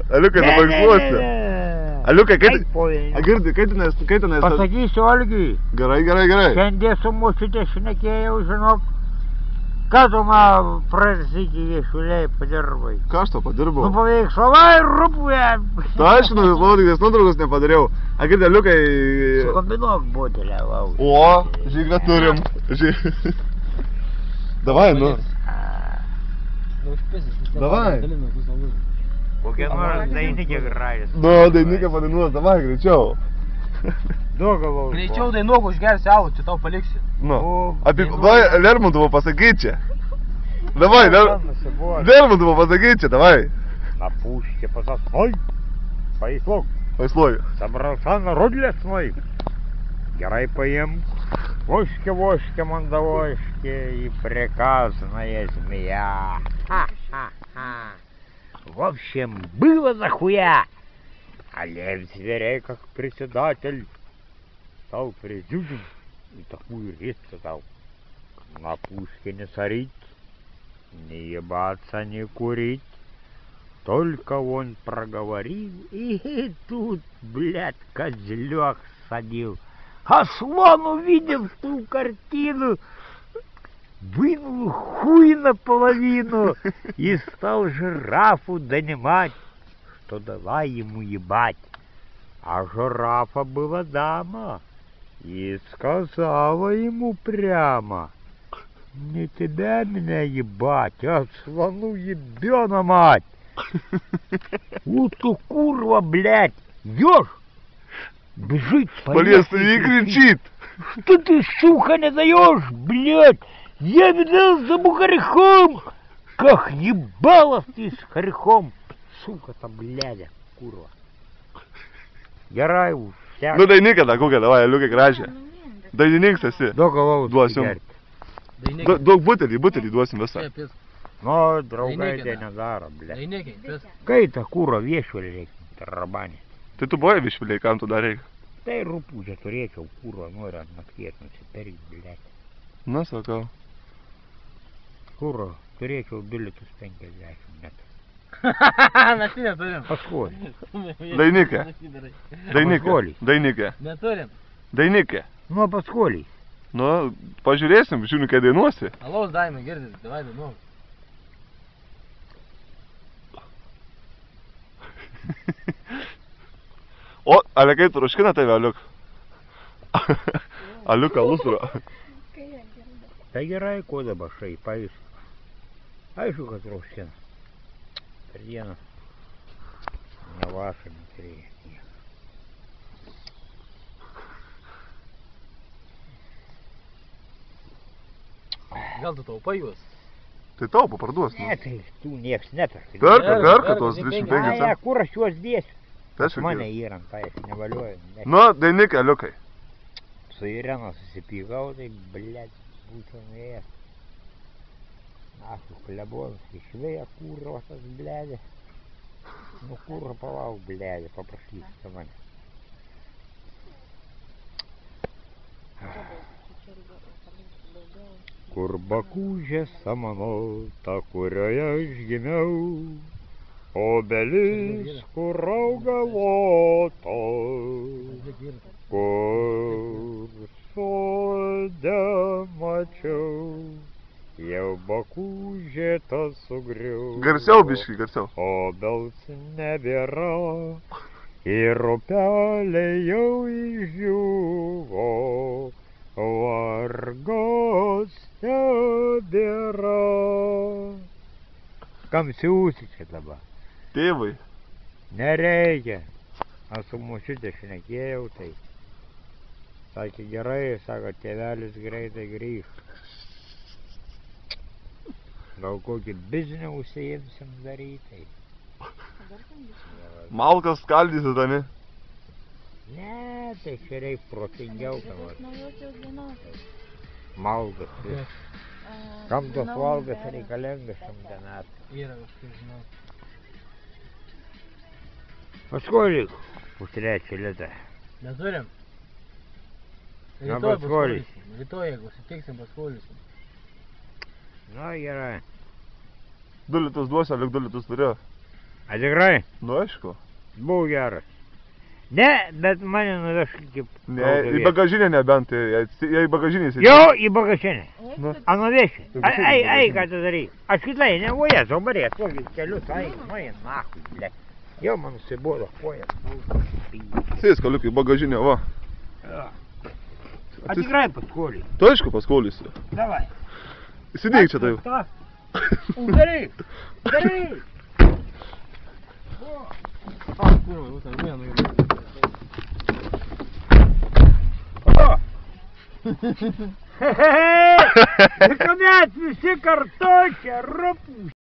Aliukai, nepaiksluosi. Aliukai, girdi, kai tenais... Pasakysiu Olgiui. Gerai. Šiandien su močiutė šnekėjau, žinok, ką tu man prasidį viešuliai padirbai. Ką aš to padirbau? Nu paveikslavai rūpuje. Tai aišku, tik tais nuotraukos nepadariau. Girdi, Aliukai... Sukombinuok butelę, lau. O, žyglę turim. Davai, nu. Davai. Kokia nors dainikė gražės. Nu, dainikė padainuos, davai, greičiau. Duogavau. Greičiau dainuok, užgersi alų, čia tau paliksi. Nu, apie Lermontovo pasakyt čia. Davai, Lermontovo pasakyt čia, davai. На пушке по сосной, пояслок. Paisluoju. Собрался народ лесной. Герой поем, вошке мандавошке и приказная змея. Ха-ха-ха. В общем, было захуя. А лев зверей, как председатель, стал президиум и такую речь сказал. На пушке не сорить, не ебаться, не курить. Только он проговорил, и тут, блядь, козлёк садил. А слон, увидев ту картину, вынул хуй наполовину и стал жирафу донимать, что давай ему ебать. А жирафа была дама и сказала ему прямо: не тебя меня ебать, а слону ебёна мать. Вот ты курва, блядь, ёж, бежит по лесу и кричит. Что ты, сука, не даешь, блядь? Я видел за бухарихом, как ебалов ты с хорехом. Сука-то, блядя, курва. Gerai, užsiek. Nu, dainikę tą kokią, davai, Aliukai, gražią. Dainininkas esi. Daug alaus duosim. Daug butelį duosim visą. Nu, draugai tai nedaro, blė. Dainikai, Kai ta kūro viešvilį reikia, tarabanė. Tai tu buvai viešviliai, kam tu dar reikia? Tai rūpūdžią turėčiau kūro, noriu ant nakties nusipirkti, blė. Na, sakau. Kūro, turėčiau bilietus 50 metų. Mes tai neturim. Paskolį. Dainikę. Dainikę. Neturim. Dainikę. Nu, paskolį. Nu, pažiūrėsim, žiūrėjau, kai dainuosi. Alaus daimai, girdit, davai dainuok. O, Aliukai, troškina tave, Aliuk. Aliuk, alus turiu. Tai gerai, ko dabar šaipais. Aišku, kad troškina. Per dieną. Ne vasarą neturėjai. Gal tu taupai juos? Tai taupo parduos. Ne, tai tu nieks neperka. Perka tos 25 centų. Ne, kur aš juos dėsiu? Tai aš Mane įrant, tai aš nevaliuoju. Nu, Dainikę, Aliukai. Su Irena susipykau, tai, blėt, būčiau nuėjęs. Našu, klebonas išvėja kūro tas, blėdė. Nu, kūro palauk, blėdė, paprašykite mane. Kur bakūžė samanota, kurioje aš gimiau, obelis, kur auga loto, kur sode mačiau, jau bakūžė tas sugriau. Garsiau, biškį, garsiau. Obels nebėra ir upelė jau išdžiūvo. Vargos nebėra. Kam siūsi čia dabar? Tėvai. Nereikia. Aš su močiutė šnekėjau, tai sakė gerai, sako, tėvelis greitai grįš. Gal kokį biznį užsiimsim daryti. Malkas skaldysi, tai ne? Ne, tai čia reik protingiau. Malgas. Kam tos valgas reikalingas 100 metų? Yra kažkaip, žinau. Paskolyk už 3 litą. Neturim. Na, paskolyk. Rytoj, jeigu sutiksim, paskolysim. Na, gerai. 2 litus duosiu, Aliuk 2 litus turiu. A tikrai? Nu, aišku. Buvo geras. Ne, bet mane nuveš kaip... Ne, į bagažinę nebent, jei į bagažinę sėdė. Jau į bagažinę. Nu. A nuveši? Tai Ai, ką tu darai? Aš kitai, nevoje, zobarė, tokius kelius, ai, nahui, ble. Jau man nusibodo kojas. Sės, kaliukai, į bagažinę, va. A tikrai paskoliai. Tu aišku paskolysiu. Davai. Įsidėk čia taip. Darai, darai. A, kurva, jau ten vienu yra. Hehehe! Kuomet visi kartu čia rupūs.